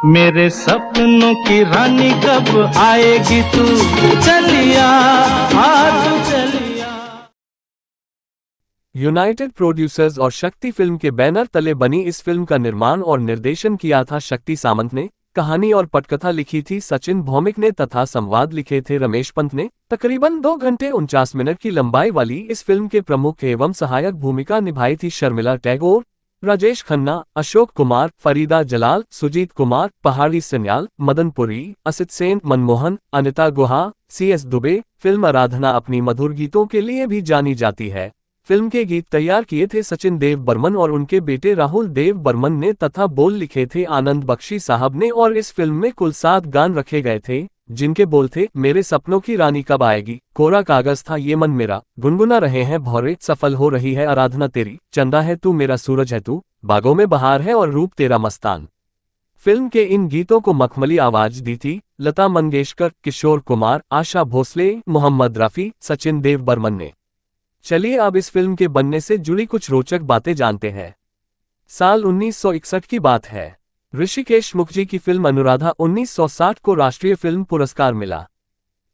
मेरे सपनों की रानी कब आएगी तू, चलिया आ तू चलिया। यूनाइटेड प्रोड्यूसर्स और शक्ति फिल्म के बैनर तले बनी इस फिल्म का निर्माण और निर्देशन किया था शक्ति सामंत ने। कहानी और पटकथा लिखी थी सचिन भौमिक ने तथा संवाद लिखे थे रमेश पंत ने। तकरीबन 2 घंटे 49 मिनट की लंबाई वाली इस फिल्म के प्रमुख एवं सहायक भूमिका निभाई थी शर्मिला टैगोर, राजेश खन्ना, अशोक कुमार, फरीदा जलाल, सुजीत कुमार, पहाड़ी सन्याल, मदन पुरी, असित सेन, मनमोहन, अनिता गुहा, CS दुबे। फिल्म आराधना अपनी मधुर गीतों के लिए भी जानी जाती है। फिल्म के गीत तैयार किए थे सचिन देव बर्मन और उनके बेटे राहुल देव बर्मन ने तथा बोल लिखे थे आनंद बख्शी साहब ने। और इस फिल्म में कुल 7 गान रखे गए थे, जिनके बोल थे मेरे सपनों की रानी कब आएगी, कोरा कागज था ये मन मेरा, गुनगुना रहे हैं भौरे, सफल हो रही है आराधना तेरी, चंदा है तू मेरा सूरज है तू, बागों में बहार है और रूप तेरा मस्तान। फिल्म के इन गीतों को मखमली आवाज दी थी लता मंगेशकर, किशोर कुमार, आशा भोसले, मोहम्मद रफी, सचिन देव बर्मन ने। चलिए अब इस फिल्म के बनने से जुड़ी कुछ रोचक बातें जानते हैं। साल 1961 की बात है। ऋषिकेश मुखर्जी की फिल्म अनुराधा 1960 को राष्ट्रीय फिल्म पुरस्कार मिला।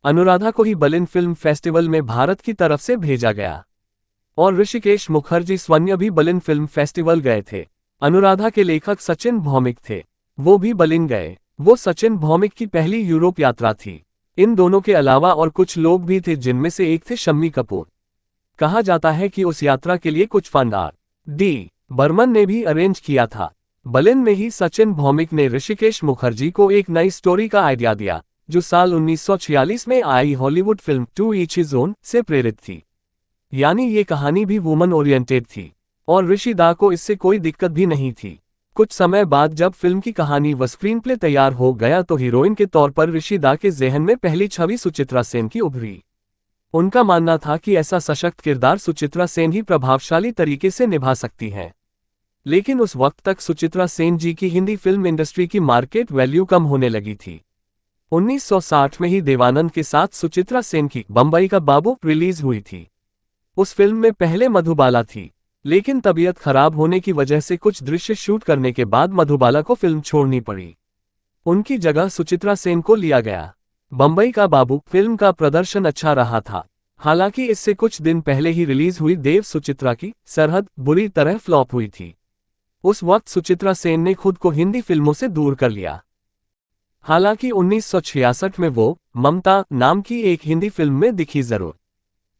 अनुराधा को ही बर्लिन फिल्म फेस्टिवल में भारत की तरफ से भेजा गया और ऋषिकेश मुखर्जी स्वयं भी बर्लिन फिल्म फेस्टिवल गए थे। अनुराधा के लेखक सचिन भौमिक थे, वो भी बर्लिन गए। वो सचिन भौमिक की पहली यूरोप यात्रा थी। इन दोनों के अलावा और कुछ लोग भी थे, जिनमें से एक थे शम्मी कपूर। कहा जाता है कि उस यात्रा के लिए कुछ फंड R.D. बर्मन ने भी अरेंज किया था। बर्लिन में ही सचिन भौमिक ने ऋषिकेश मुखर्जी को एक नई स्टोरी का आइडिया दिया, जो साल 1946 में आई Hollywood film to each his own से प्रेरित थी। यानी ये कहानी भी वुमन ओरिएंटेड थी और ऋषि दा को इससे कोई दिक्कत भी नहीं थी। कुछ समय बाद जब फिल्म की कहानी व स्क्रीन प्ले तैयार हो गया तो हीरोइन के तौर पर ऋषि दा के जहन में पहली छवि सुचित्रा सेन की उभरी। उनका मानना था कि ऐसा सशक्त किरदार सुचित्रा सेन ही प्रभावशाली तरीके से निभा सकती हैं। लेकिन उस वक्त तक सुचित्रा सेन जी की हिंदी फिल्म इंडस्ट्री की मार्केट वैल्यू कम होने लगी थी। 1960 में ही देवानंद के साथ सुचित्रा सेन की बम्बई का बाबू रिलीज हुई थी। उस फिल्म में पहले मधुबाला थी, लेकिन तबीयत खराब होने की वजह से कुछ दृश्य शूट करने के बाद मधुबाला को फिल्म छोड़नी पड़ी। उनकी जगह सुचित्रा सेन को लिया गया। बम्बई का बाबू फिल्म का प्रदर्शन अच्छा रहा था। हालांकि इससे कुछ दिन पहले ही रिलीज हुई देव सुचित्रा की सरहद बुरी तरह फ्लॉप हुई थी। उस वक्त सुचित्रा सेन ने खुद को हिंदी फिल्मों से दूर कर लिया। हालांकि 1966 में वो ममता नाम की एक हिंदी फिल्म में दिखी जरूर,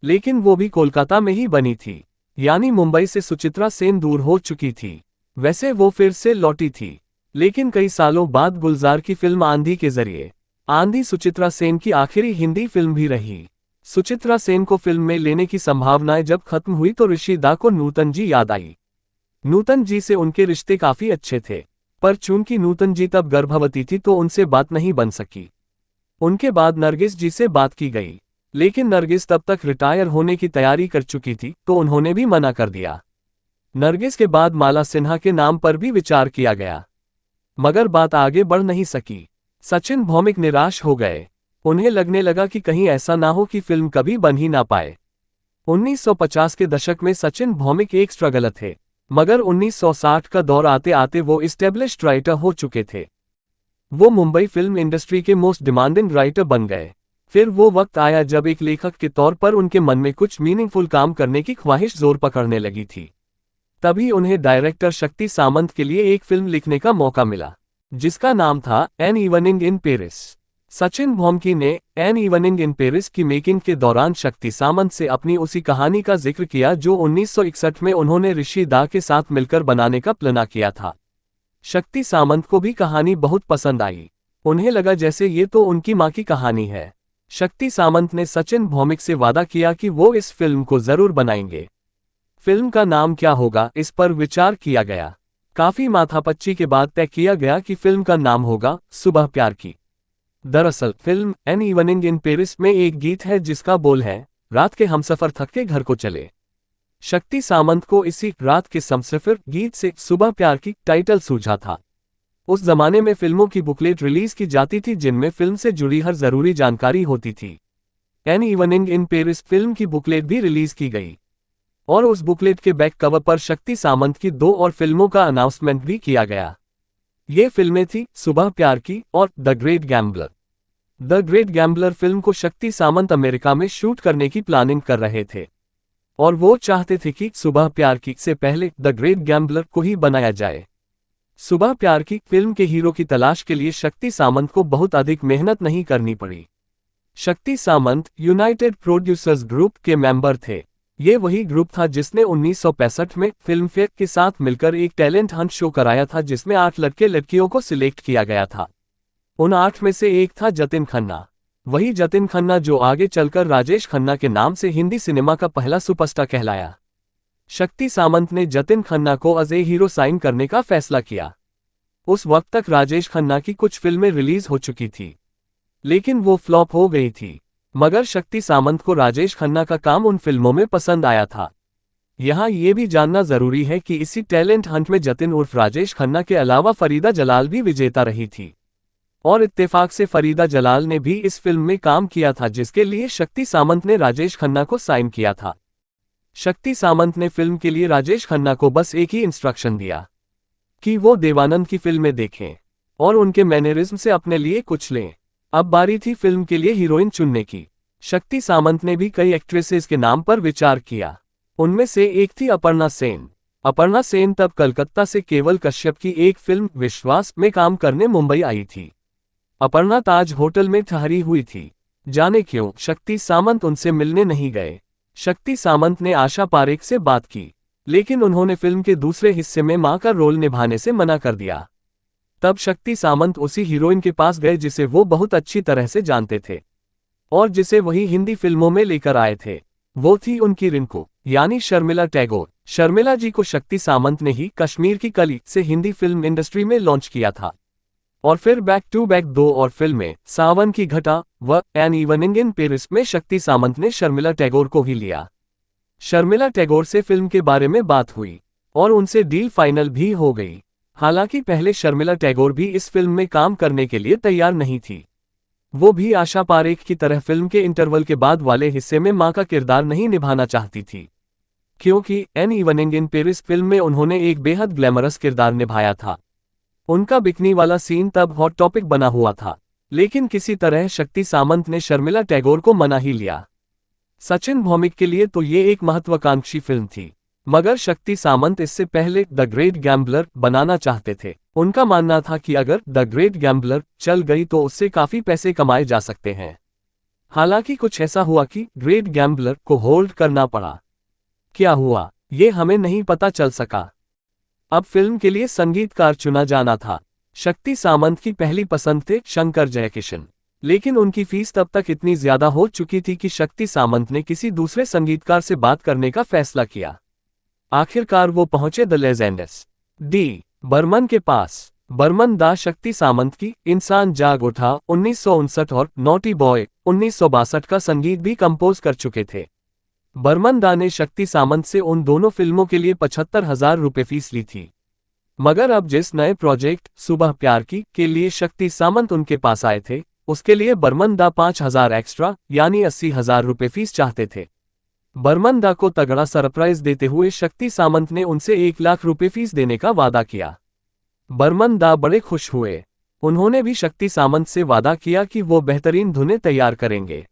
लेकिन वो भी कोलकाता में ही बनी थी। यानी मुंबई से सुचित्रा सेन दूर हो चुकी थी। वैसे वो फिर से लौटी थी, लेकिन कई सालों बाद गुलजार की फिल्म आंधी के जरिए। आंधी सुचित्रा सेन की आखिरी हिंदी फिल्म भी रही। सुचित्रा सेन को फिल्म में लेने की संभावनाएं जब खत्म हुई तो ऋषि दा को नूतन जी याद आई। नूतन जी से उनके रिश्ते काफी अच्छे थे, पर चूंकि नूतन जी तब गर्भवती थी तो उनसे बात नहीं बन सकी। उनके बाद नरगिस जी से बात की गई, लेकिन नरगिस तब तक रिटायर होने की तैयारी कर चुकी थी तो उन्होंने भी मना कर दिया। नरगिस के बाद माला सिन्हा के नाम पर भी विचार किया गया, मगर बात आगे बढ़ नहीं सकी। सचिन भौमिक निराश हो गए। उन्हें लगने लगा कि कहीं ऐसा ना हो कि फिल्म कभी बन ही ना पाए। 1950 के दशक में सचिन भौमिक एक स्ट्रगलर थे, मगर 1960 का दौर आते आते वो एस्टेब्लिश्ड राइटर हो चुके थे। वो मुंबई फिल्म इंडस्ट्री के मोस्ट डिमांडिंग राइटर बन गए। फिर वो वक्त आया जब एक लेखक के तौर पर उनके मन में कुछ मीनिंगफुल काम करने की ख्वाहिश जोर पकड़ने लगी थी। तभी उन्हें डायरेक्टर शक्ति सामंत के लिए एक फिल्म लिखने का मौका मिला, जिसका नाम था An Evening in Paris. Sachin Bhowmick ने एन इवनिंग इन पेरिस की मेकिंग के दौरान शक्ति सामंत से अपनी उसी कहानी का जिक्र किया जो 1961 में उन्होंने ऋषि दा के साथ मिलकर बनाने का प्लान किया था। शक्ति सामंत को भी कहानी बहुत पसंद आई। उन्हें लगा जैसे ये तो उनकी मां की कहानी है। शक्ति सामंत ने सचिन भौमिक से वादा किया कि वो इस फिल्म को जरूर बनाएंगे। फिल्म का नाम क्या होगा, इस पर विचार किया गया। काफी माथापच्ची के बाद तय किया गया कि फिल्म का नाम होगा सुबह प्यार की। दरअसल film N Evening in Paris में एक गीत है जिसका बोल है रात के हमसफर थक के घर को चले। शक्ति सामंत को इसी रात के हमसफर गीत से सुबह प्यार की टाइटल सूझा था। उस जमाने में फिल्मों की बुकलेट रिलीज की जाती थी जिनमें फिल्म से जुड़ी हर जरूरी जानकारी होती थी। N Evening in Paris film की बुकलेट भी रिलीज की गई और उस बुकलेट के बैक कवर पर शक्ति सामंत की 2 और फिल्मों का अनाउंसमेंट भी किया गया। ये फिल्में थी सुबह प्यार की और the great gambler. The great gambler film को शक्ति सामंत अमेरिका में शूट करने की प्लानिंग कर रहे थे और वो चाहते थे कि सुबह प्यार की से पहले द ग्रेट गैम्बलर को ही बनाया जाए। सुबह प्यार की फिल्म के हीरो की तलाश के लिए शक्ति सामंत को बहुत अधिक मेहनत नहीं करनी पड़ी। शक्ति सामंत यूनाइटेड प्रोड्यूसर्स ग्रुप के मेंबर थे। ये वही ग्रुप था जिसने 1965 में फिल्मफेयर के साथ मिलकर एक टैलेंट हंट शो कराया था जिसमें 8 लड़के लड़कियों को सिलेक्ट किया गया था। उन 8 में से एक था जतिन खन्ना, वही जतिन खन्ना जो आगे चलकर राजेश खन्ना के नाम से हिंदी सिनेमा का पहला सुपरस्टार कहलाया। शक्ति सामंत ने जतिन खन्ना को एज ए हीरो साइन करने का फैसला किया। उस वक्त तक राजेश खन्ना की कुछ फिल्में रिलीज हो चुकी थी लेकिन वो फ्लॉप हो गई थी, मगर शक्ति सामंत को राजेश खन्ना का काम उन फिल्मों में पसंद आया था। यहाँ ये भी जानना जरूरी है कि इसी टैलेंट हंट में जतिन उर्फ राजेश खन्ना के अलावा फरीदा जलाल भी विजेता रही थी और इत्तेफाक से फरीदा जलाल ने भी इस फिल्म में काम किया था जिसके लिए शक्ति सामंत ने राजेश खन्ना को साइन किया था। शक्ति सामंत ने फिल्म के लिए राजेश खन्ना को बस एक ही इंस्ट्रक्शन दिया कि वो देवानंद की फिल्में देखें और उनके मैनरिज्म से अपने लिए कुछ लें। अब बारी थी फिल्म के लिए हीरोइन चुनने की। शक्ति सामंत ने भी कई एक्ट्रेसेस के नाम पर विचार किया। उनमें से एक थी अपर्णा सेन। अपर्णा सेन तब कलकत्ता से केवल कश्यप की एक फिल्म विश्वास में काम करने मुंबई आई थी। अपर्णा ताज होटल में ठहरी हुई थी। जाने क्यों शक्ति सामंत उनसे मिलने नहीं गए। शक्ति सामंत ने आशा पारेख से बात की लेकिन उन्होंने फिल्म के दूसरे हिस्से में मां का रोल निभाने से मना कर दिया। तब शक्ति सामंत उसी हीरोइन के पास गए जिसे वो बहुत अच्छी तरह से जानते थे और जिसे वही हिंदी फिल्मों में लेकर आए थे। वो थी उनकी रिंकू यानी शर्मिला टैगोर। शर्मिला जी को शक्ति सामंत ने ही कश्मीर की कली से हिंदी फिल्म इंडस्ट्री में लॉन्च किया था और फिर बैक टू बैक 2 और फिल्में सावन की घटा व एन इवनिंग इन पेरिस में शक्ति सामंत ने शर्मिला टैगोर को ही लिया। शर्मिला टैगोर से फिल्म के बारे में बात हुई और उनसे डील फाइनल भी हो गई। हालांकि पहले शर्मिला टैगोर भी इस फिल्म में काम करने के लिए तैयार नहीं थी। वो भी आशा पारेख की तरह फिल्म के इंटरवल के बाद वाले हिस्से में मां का किरदार नहीं निभाना चाहती थी, क्योंकि N Evening in Paris film में उन्होंने एक बेहद ग्लैमरस किरदार निभाया था। उनका बिकनी वाला सीन तब हॉट टॉपिक बना हुआ था, लेकिन किसी तरह शक्ति सामंत ने शर्मिला टैगोर को मना ही लिया। सचिन भौमिक के लिए तो ये एक महत्वाकांक्षी फिल्म थी, मगर शक्ति सामंत इससे पहले द ग्रेट गैम्बलर बनाना चाहते थे। उनका मानना था कि अगर द ग्रेट गैम्बलर चल गई तो उससे काफी पैसे कमाए जा सकते हैं। हालांकि कुछ ऐसा हुआ कि ग्रेट गैम्बलर को होल्ड करना पड़ा। क्या हुआ ये हमें नहीं पता चल सका। अब फिल्म के लिए संगीतकार चुना जाना था। शक्ति सामंत की पहली पसंद थे शंकर जयकिशन, लेकिन उनकी फीस तब तक इतनी ज्यादा हो चुकी थी कि शक्ति सामंत ने किसी दूसरे संगीतकार से बात करने का फैसला किया। आखिरकार वो पहुंचे द लेजेंडस डी बर्मन के पास। बर्मन दा शक्ति सामंत की इंसान जाग उठा 1959 और नॉटी बॉय 1962 का संगीत भी कंपोज कर चुके थे। बर्मन दा ने शक्ति सामंत से उन दोनों फिल्मों के लिए 75,000 रुपये फीस ली थी, मगर अब जिस नए प्रोजेक्ट सुबह प्यार की के लिए शक्ति सामंत उनके पास आए थे उसके लिए बर्मन दा 5,000 एक्स्ट्रा यानी 80,000 रुपये फीस चाहते थे। बर्मन दा को तगड़ा सरप्राइज देते हुए शक्ति सामंत ने उनसे 1 लाख रुपये फीस देने का वादा किया। बर्मन दा बड़े खुश हुए। उन्होंने भी शक्ति सामंत से वादा किया कि वो बेहतरीन धुनें तैयार करेंगे।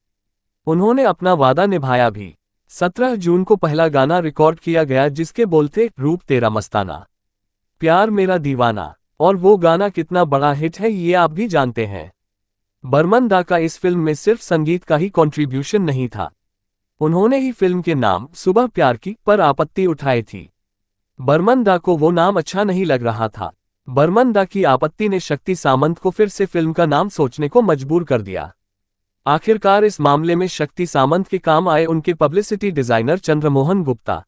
उन्होंने अपना वादा निभाया भी। 17 जून को पहला गाना रिकॉर्ड किया गया जिसके बोल थे रूप तेरा मस्ताना, प्यार मेरा दीवाना, और वो गाना कितना बड़ा हिट है ये आप भी जानते हैं। बर्मन दा का इस फिल्म में सिर्फ संगीत का ही कंट्रीब्यूशन नहीं था, उन्होंने ही फिल्म के नाम सुबह प्यार की पर आपत्ति उठाई थी। बर्मन दा को वो नाम अच्छा नहीं लग रहा था। बर्मन दा की आपत्ति ने शक्ति सामंत को फिर से फिल्म का नाम सोचने को मजबूर कर दिया। आखिरकार इस मामले में शक्ति सामंत के काम आए उनके पब्लिसिटी डिजाइनर चंद्रमोहन गुप्ता।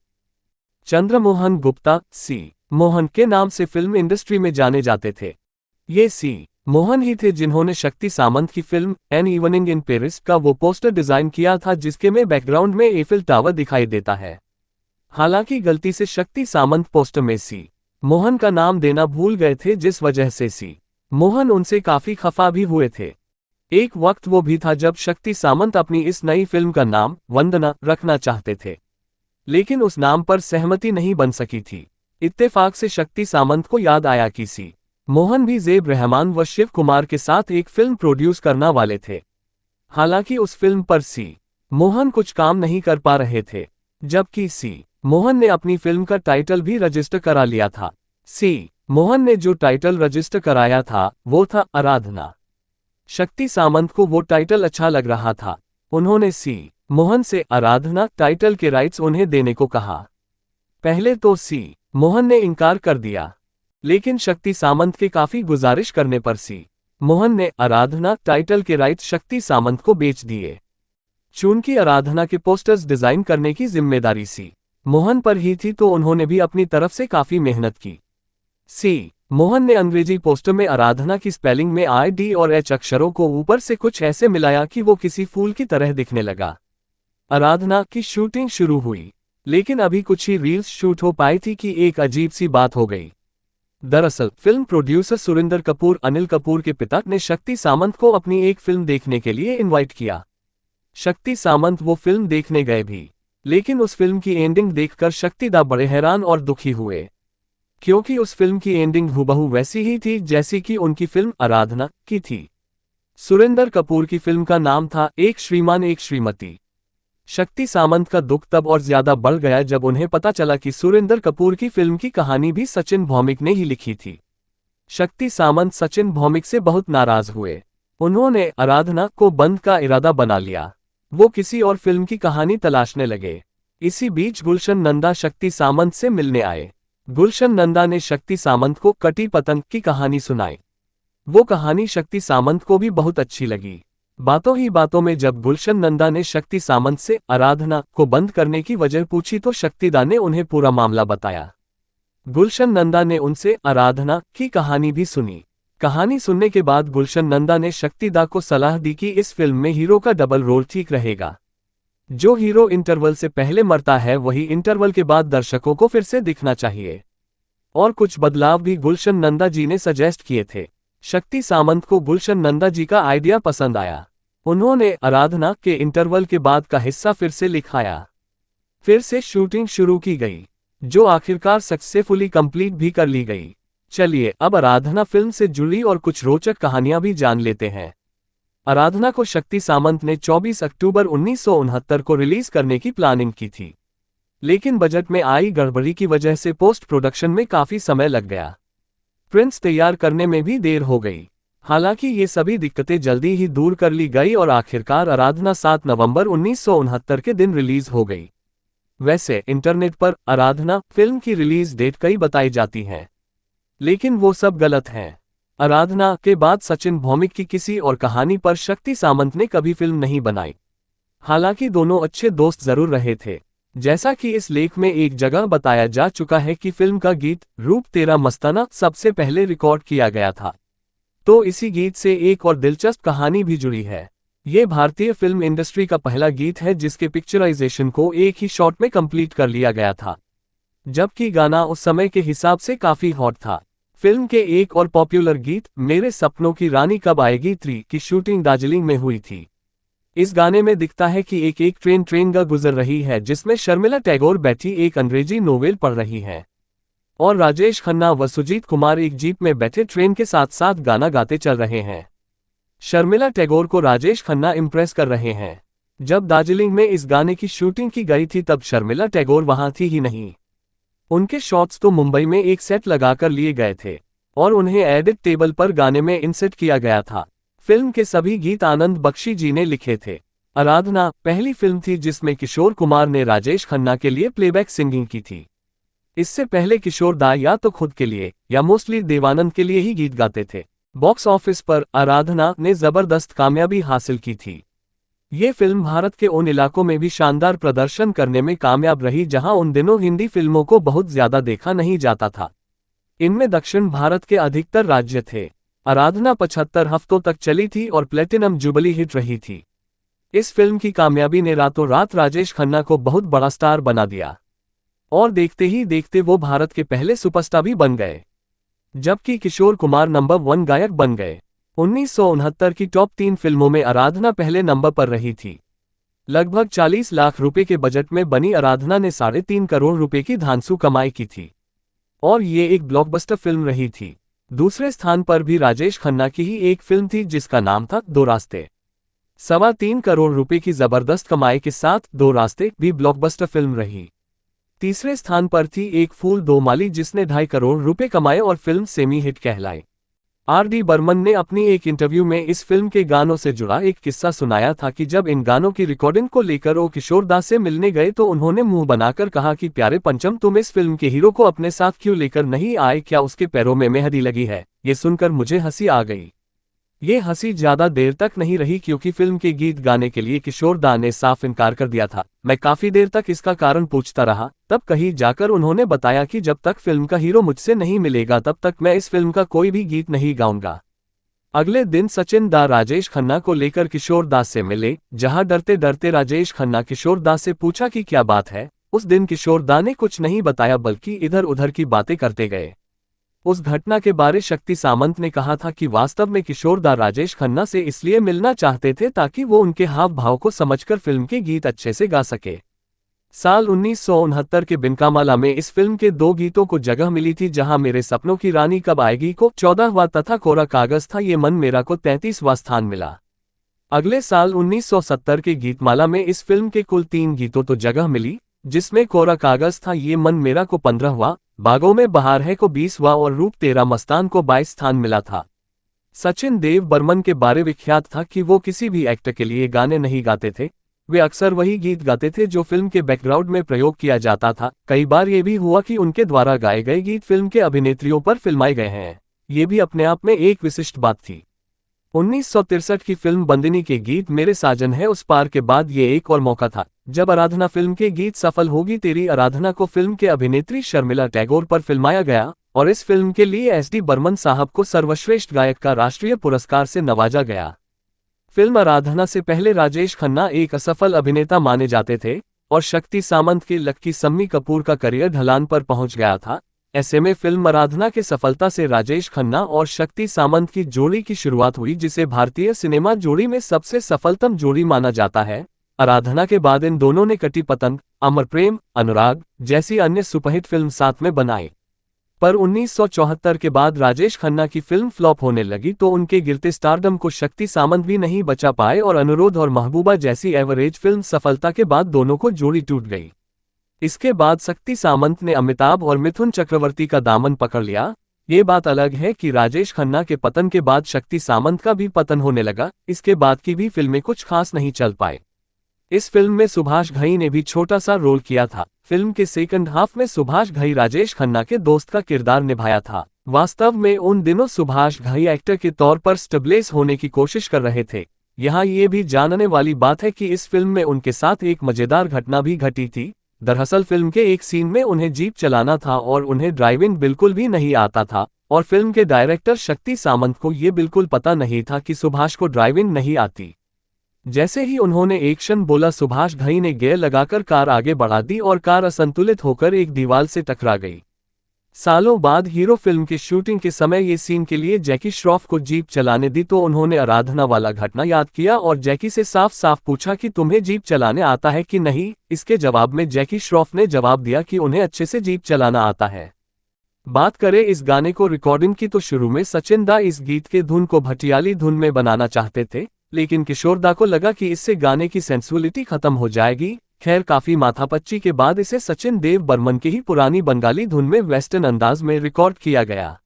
चंद्रमोहन गुप्ता सी मोहन के नाम से फिल्म इंडस्ट्री में जाने जाते थे। ये सी मोहन ही थे जिन्होंने शक्ति सामंत की film N Evening in Paris का वो पोस्टर डिजाइन किया था जिसके में बैकग्राउंड में एफिल टावर दिखाई देता है। हालांकि गलती से शक्ति सामंत पोस्टर में सी मोहन का नाम देना भूल गए थे, जिस वजह से सी मोहन उनसे काफी खफा भी हुए थे। एक वक्त वो भी था जब शक्ति सामंत अपनी इस नई फिल्म का नाम वंदना रखना चाहते थे, लेकिन उस नाम पर सहमति नहीं बन सकी थी। इत्तेफाक से शक्ति सामंत को याद आया कि सी मोहन भी ज़ेब रहमान व शिव कुमार के साथ एक फिल्म प्रोड्यूस करना वाले थे। हालांकि उस फिल्म पर सी मोहन कुछ काम नहीं कर पा रहे थे, जबकि सी मोहन ने अपनी फिल्म का टाइटल भी रजिस्टर करा लिया था। सी मोहन ने जो टाइटल रजिस्टर कराया था वो था आराधना। शक्ति सामंत को वो टाइटल अच्छा लग रहा था। उन्होंने सी मोहन से आराधना टाइटल के राइट्स उन्हें देने को कहा। पहले तो सी मोहन ने इनकार कर दिया, लेकिन शक्ति सामंत के काफी गुजारिश करने पर सी मोहन ने आराधना टाइटल के राइट्स शक्ति सामंत को बेच दिए। चूंकि आराधना के पोस्टर्स डिजाइन करने की जिम्मेदारी सी मोहन पर ही थी, तो उन्होंने भी अपनी तरफ से काफी मेहनत की। सी मोहन ने अंग्रेजी पोस्टर में आराधना की स्पेलिंग में ID और H अक्षरों को ऊपर से कुछ ऐसे मिलाया कि वो किसी फूल की तरह दिखने लगा। आराधना की शूटिंग शुरू हुई, लेकिन अभी कुछ ही रील्स शूट हो पाई थी कि एक अजीब सी बात हो गई। दरअसल फिल्म प्रोड्यूसर सुरिंदर कपूर अनिल कपूर के पिता ने शक्ति सामंत को अपनी एक फिल्म देखने के लिए इनवाइट किया। शक्ति सामंत वो फिल्म देखने गए भी, लेकिन उस फिल्म की एंडिंग देखकर शक्ति दा बड़े हैरान और दुखी हुए, क्योंकि उस फिल्म की एंडिंग हूबहू वैसी ही थी जैसी कि उनकी फिल्म आराधना की थी। सुरिंदर कपूर की फिल्म का नाम था एक श्रीमान एक श्रीमती। शक्ति सामंत का दुख तब और ज्यादा बढ़ गया जब उन्हें पता चला कि सुरिंदर कपूर की फिल्म की कहानी भी सचिन भौमिक ने ही लिखी थी। शक्ति सामंत सचिन भौमिक से बहुत नाराज हुए। उन्होंने आराधना को बंद का इरादा बना लिया। वो किसी और फिल्म की कहानी तलाशने लगे। इसी बीच गुलशन नंदा शक्ति सामंत से मिलने आए। गुलशन नंदा ने शक्ति सामंत को कटी पतंग की कहानी सुनाई। वो कहानी शक्ति सामंत को भी बहुत अच्छी लगी। बातों ही बातों में जब गुलशन नंदा ने शक्ति सामंत से आराधना को बंद करने की वजह पूछी तो शक्तिदा ने उन्हें पूरा मामला बताया। गुलशन नंदा ने उनसे आराधना की कहानी भी सुनी। कहानी सुनने के बाद गुलशन नंदा ने शक्तिदा को सलाह दी कि इस फिल्म में हीरो का डबल रोल ठीक रहेगा। जो हीरो इंटरवल से पहले मरता है वही इंटरवल के बाद दर्शकों को फिर से दिखना चाहिए। और कुछ बदलाव भी गुलशन नंदा जी ने सजेस्ट किए थे। शक्ति सामंत को गुलशन नंदा जी का आइडिया पसंद आया। उन्होंने आराधना के इंटरवल के बाद का हिस्सा फिर से लिखाया। फिर से शूटिंग शुरू की गई, जो आखिरकार सक्सेसफुली कंप्लीट भी कर ली गई। चलिए अब आराधना फिल्म से जुड़ी और कुछ रोचक कहानियां भी जान लेते हैं। आराधना को शक्ति सामंत ने 24 अक्टूबर 1969 को रिलीज करने की प्लानिंग की थी, लेकिन बजट में आई गड़बड़ी की वजह से पोस्ट प्रोडक्शन में काफी समय लग गया। प्रिंट्स तैयार करने में भी देर हो गई। हालांकि ये सभी दिक्कतें जल्दी ही दूर कर ली गई और आखिरकार आराधना 7 नवंबर 1969 के दिन रिलीज हो गई। वैसे इंटरनेट पर आराधना फिल्म की रिलीज डेट कई बताई जाती हैं, लेकिन वो सब गलत हैं। आराधना के बाद सचिन भौमिक की किसी और कहानी पर शक्ति सामंत ने कभी फिल्म नहीं बनाई। हालांकि दोनों अच्छे दोस्त जरूर रहे थे। जैसा कि इस लेख में एक जगह बताया जा चुका है कि फिल्म का गीत रूप तेरा मस्ताना सबसे पहले रिकॉर्ड किया गया था, तो इसी गीत से एक और दिलचस्प कहानी भी जुड़ी है। ये भारतीय फिल्म इंडस्ट्री का पहला गीत है जिसके पिक्चराइजेशन को एक ही शॉट में कंप्लीट कर लिया गया था, जबकि गाना उस समय के हिसाब से काफी हॉट था। फिल्म के एक और पॉपुलर गीत मेरे सपनों की रानी कब आएगी 3 की शूटिंग दार्जिलिंग में हुई थी। इस गाने में दिखता है कि एक ट्रेन गुजर रही है जिसमें शर्मिला टैगोर बैठी एक अंग्रेजी नोवेल पढ़ रही हैं और राजेश खन्ना व सुजीत कुमार एक जीप में बैठे ट्रेन के साथ साथ गाना गाते चल रहे हैं। शर्मिला टैगोर को राजेश खन्ना इम्प्रेस कर रहे हैं। जब दार्जिलिंग में इस गाने की शूटिंग की गई थी तब शर्मिला टैगोर वहां थी ही नहीं। उनके शॉट्स तो मुंबई में एक सेट लगाकर लिए गए थे और उन्हें एडिट टेबल पर गाने में इंसर्ट किया गया था। फिल्म के सभी गीत आनंद बख्शी जी ने लिखे थे। आराधना पहली फिल्म थी जिसमें किशोर कुमार ने राजेश खन्ना के लिए प्लेबैक सिंगिंग की थी। इससे पहले किशोर दा या तो खुद के लिए या मोस्टली देवानंद के लिए ही गीत गाते थे। बॉक्स ऑफिस पर आराधना ने जबरदस्त कामयाबी हासिल की थी। ये फिल्म भारत के उन इलाकों में भी शानदार प्रदर्शन करने में कामयाब रही जहां उन दिनों हिंदी फिल्मों को बहुत ज्यादा देखा नहीं जाता था। इनमें दक्षिण भारत के अधिकतर राज्य थे। आराधना 75 हफ्तों तक चली थी और प्लेटिनम जुबली हिट रही थी। इस फिल्म की कामयाबी ने रातों रात राजेश खन्ना को बहुत बड़ा स्टार बना दिया और देखते ही देखते वो भारत के पहले सुपरस्टार भी बन गए, जबकि किशोर कुमार नंबर 1 गायक बन गए। 1969 की टॉप 3 फिल्मों में आराधना पहले नंबर पर रही थी। लगभग 40 लाख रुपए के बजट में बनी आराधना ने 3.5 करोड़ रुपए की धांसू कमाई की थी और ये एक ब्लॉकबस्टर फिल्म रही थी। दूसरे स्थान पर भी राजेश खन्ना की ही एक फिल्म थी जिसका नाम था दो रास्ते। 3.25 करोड़ रुपए की जबरदस्त कमाई के साथ दो रास्ते भी ब्लॉकबस्टर फिल्म रही। तीसरे स्थान पर थी एक फूल दो माली जिसने 2.5 करोड़ रुपए कमाए और फिल्म सेमी हिट कहलाई। R.D. बर्मन ने अपनी एक इंटरव्यू में इस फिल्म के गानों से जुड़ा एक किस्सा सुनाया था कि जब इन गानों की रिकॉर्डिंग को लेकर वो किशोर दा से मिलने गए तो उन्होंने मुंह बनाकर कहा कि प्यारे पंचम, तुम इस फिल्म के हीरो को अपने साथ क्यों लेकर नहीं आए, क्या उसके पैरों में मेहंदी लगी है। ये सुनकर मुझे हंसी आ गई। ये हंसी ज्यादा देर तक नहीं रही क्योंकि फिल्म के गीत गाने के लिए किशोर दा ने साफ इनकार कर दिया था। मैं काफी देर तक इसका कारण पूछता रहा, तब कहीं जाकर उन्होंने बताया कि जब तक फिल्म का हीरो मुझसे नहीं मिलेगा तब तक मैं इस फिल्म का कोई भी गीत नहीं गाऊंगा। अगले दिन सचिन दा राजेश खन्ना को लेकर किशोर दा से मिले, जहां डरते डरते राजेश खन्ना किशोर दा से पूछा कि क्या बात है। उस दिन किशोर दा ने कुछ नहीं बताया बल्कि इधर उधर की बातें करते गए। उस घटना के बारे शक्ति सामंत ने कहा था कि वास्तव में किशोर दा राजेश खन्ना से इसलिए मिलना चाहते थे ताकि वो उनके हाव भाव को समझकर फिल्म के गीत अच्छे से गा सके। साल 1969 के बिनकामाला में इस फिल्म के दो गीतों को जगह मिली थी, जहां मेरे सपनों की रानी कब आएगी को 14वां तथा कोरा कागज था ये मन मेरा को 33वां स्थान मिला। अगले साल 1970 के गीतमाला में इस फिल्म के कुल 3 गीतों तो जगह मिली, जिसमें कोरा कागज था ये मन मेरा को 15वां, बागों में बहार है को 20वां और रूप तेरा मस्तान को 22 स्थान मिला था। सचिन देव बर्मन के बारे विख्यात था कि वो किसी भी एक्टर के लिए गाने नहीं गाते थे, वे अक्सर वही गीत गाते थे जो फिल्म के बैकग्राउंड में प्रयोग किया जाता था। कई बार ये भी हुआ कि उनके द्वारा गाए गए गीत फिल्म के अभिनेत्रियों पर फिल्माए गए हैं, ये भी अपने आप में एक विशिष्ट बात थी। 1963 की फिल्म बंदिनी के गीत मेरे साजन है उस पार के बाद ये एक और मौका था जब आराधना फिल्म के गीत सफल होगी तेरी आराधना को फिल्म के अभिनेत्री शर्मिला टैगोर पर फिल्माया गया और इस फिल्म के लिए S.D. बर्मन साहब को सर्वश्रेष्ठ गायक का राष्ट्रीय पुरस्कार से नवाजा गया। फिल्म आराधना से पहले राजेश खन्ना एक असफल अभिनेता माने जाते थे और शक्ति सामंत के लक्की सम्मी कपूर का करियर ढलान पर पहुंच गया था। ऐसे में फिल्म आराधना के सफलता से राजेश खन्ना और शक्ति सामंत की जोड़ी की शुरुआत हुई, जिसे भारतीय सिनेमा जोड़ी में सबसे सफलतम जोड़ी माना जाता है। आराधना के बाद इन दोनों ने कटी पतंग, अमर प्रेम, अनुराग जैसी अन्य सुपरहिट फिल्म साथ में बनाई। पर 1974 के बाद राजेश खन्ना की फिल्म फ्लॉप होने लगी तो उनके गिरते स्टारडम को शक्ति सामंत भी नहीं बचा पाए और अनुरोध और महबूबा जैसी एवरेज फिल्म सफलता के बाद दोनों को जोड़ी टूट गई। इसके बाद शक्ति सामंत ने अमिताभ और मिथुन चक्रवर्ती का दामन पकड़ लिया। ये बात अलग है कि राजेश खन्ना के पतन के बाद शक्ति सामंत का भी पतन होने लगा। इसके बाद की भी फिल्में कुछ खास नहीं चल पाए। इस फिल्म में सुभाष घई ने भी छोटा सा रोल किया था। फिल्म के सेकंड हाफ में सुभाष घई राजेश खन्ना के दोस्त का किरदार निभाया था। वास्तव में उन दिनों सुभाष घई एक्टर के तौर पर स्टेबलिश होने की कोशिश कर रहे थे। यहाँ ये भी जानने वाली बात है कि इस फिल्म में उनके साथ एक मजेदार घटना भी घटी थी। दरअसल फिल्म के एक सीन में उन्हें जीप चलाना था और उन्हें ड्राइविंग बिल्कुल भी नहीं आता था और फिल्म के डायरेक्टर शक्ति सामंत को ये बिल्कुल पता नहीं था कि सुभाष को ड्राइविंग नहीं आती। जैसे ही उन्होंने एक्शन बोला सुभाष घई ने गियर लगाकर कार आगे बढ़ा दी और कार असंतुलित होकर एक दीवार से टकरा गई। सालों बाद हीरो फिल्म की शूटिंग के समय ये सीन के लिए जैकी श्रॉफ को जीप चलाने दी तो उन्होंने आराधना वाला घटना याद किया और जैकी से साफ साफ पूछा कि तुम्हें जीप चलाने आता है कि नहीं। इसके जवाब में जैकी श्रॉफ ने जवाब दिया कि उन्हें अच्छे से जीप चलाना आता है। बात करें इस गाने को रिकॉर्डिंग की तो शुरू में सचिन दा इस गीत के धुन को भटियाली धुन में बनाना चाहते थे, लेकिन किशोर दा को लगा कि इससे गाने की सेंसुअलिटी खत्म हो जाएगी। खैर काफी माथापच्ची के बाद इसे सचिन देव बर्मन की ही पुरानी बंगाली धुन में वेस्टर्न अंदाज में रिकॉर्ड किया गया।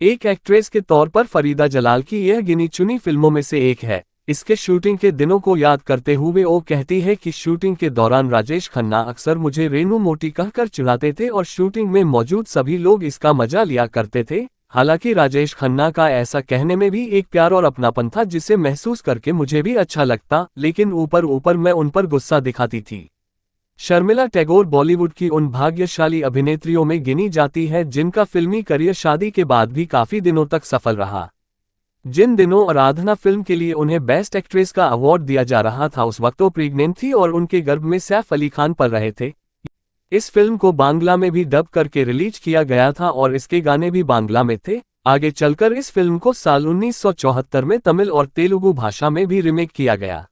एक एक्ट्रेस के तौर पर फरीदा जलाल की यह गिनी चुनी फिल्मों में से एक है। इसके शूटिंग के दिनों को याद करते हुए वो कहती है कि शूटिंग के दौरान राजेश खन्ना अक्सर मुझे रेनू मोटी कहकर चिढ़ाते थे और शूटिंग में मौजूद सभी लोग इसका मजा लिया करते थे। हालांकि राजेश खन्ना का ऐसा कहने में भी एक प्यार और अपनापन था जिसे महसूस करके मुझे भी अच्छा लगता, लेकिन ऊपर ऊपर मैं उन पर गुस्सा दिखाती थी। शर्मिला टैगोर बॉलीवुड की उन भाग्यशाली अभिनेत्रियों में गिनी जाती है जिनका फिल्मी करियर शादी के बाद भी काफी दिनों तक सफल रहा। जिन दिनों आराधना फिल्म के लिए उन्हें बेस्ट एक्ट्रेस का अवार्ड दिया जा रहा था उस वक्त वो प्रेग्नेंट थी और उनके गर्भ में सैफ अली खान पल रहे थे। इस फिल्म को बांग्ला में भी डब करके रिलीज किया गया था और इसके गाने भी बांग्ला में थे। आगे चलकर इस फिल्म को साल 1974 में तमिल और तेलुगु भाषा में भी रीमेक किया गया।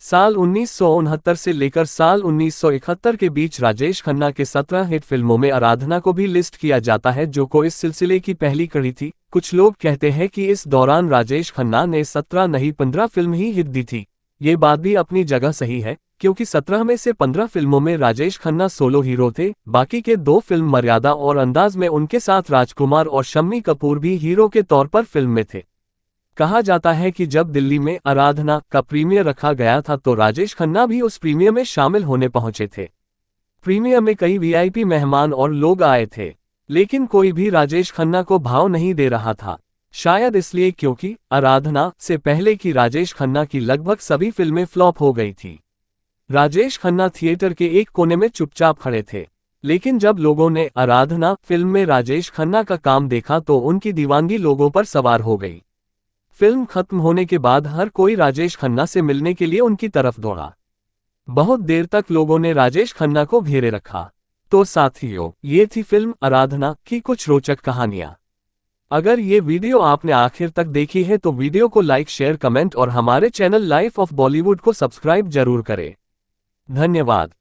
साल 1969 से लेकर साल 1971 के बीच राजेश खन्ना के 17 हिट फिल्मों में आराधना को भी लिस्ट किया जाता है, जो को इस सिलसिले की पहली कड़ी थी। कुछ लोग कहते हैं कि इस दौरान राजेश खन्ना ने 17 नहीं 15 फिल्म ही हिट दी थी। ये बात भी अपनी जगह सही है, क्योंकि 17 में से 15 फिल्मों में राजेश खन्ना सोलो हीरो थे, बाकी के 2 फिल्म मर्यादा और अंदाज में उनके साथ राजकुमार और शम्मी कपूर भी हीरो के तौर पर फिल्म में थे। कहा जाता है कि जब दिल्ली में आराधना का प्रीमियर रखा गया था तो राजेश खन्ना भी उस प्रीमियर में शामिल होने पहुंचे थे। प्रीमियर में कई वीआईपी मेहमान और लोग आए थे, लेकिन कोई भी राजेश खन्ना को भाव नहीं दे रहा था। शायद इसलिए क्योंकि आराधना से पहले की राजेश खन्ना की लगभग सभी फिल्में फ्लॉप हो गई थी। राजेश खन्ना थिएटर के एक कोने में चुपचाप खड़े थे, लेकिन जब लोगों ने आराधना फिल्म में राजेश खन्ना का काम देखा तो उनकी दीवानगी लोगों पर सवार हो गई। फिल्म खत्म होने के बाद हर कोई राजेश खन्ना से मिलने के लिए उनकी तरफ दौड़ा। बहुत देर तक लोगों ने राजेश खन्ना को घेरे रखा। तो साथियों, ये थी फिल्म आराधना की कुछ रोचक कहानियां। अगर ये वीडियो आपने आखिर तक देखी है तो वीडियो को लाइक, शेयर, कमेंट और हमारे चैनल लाइफ ऑफ बॉलीवुड को सब्सक्राइब जरूर करें। धन्यवाद।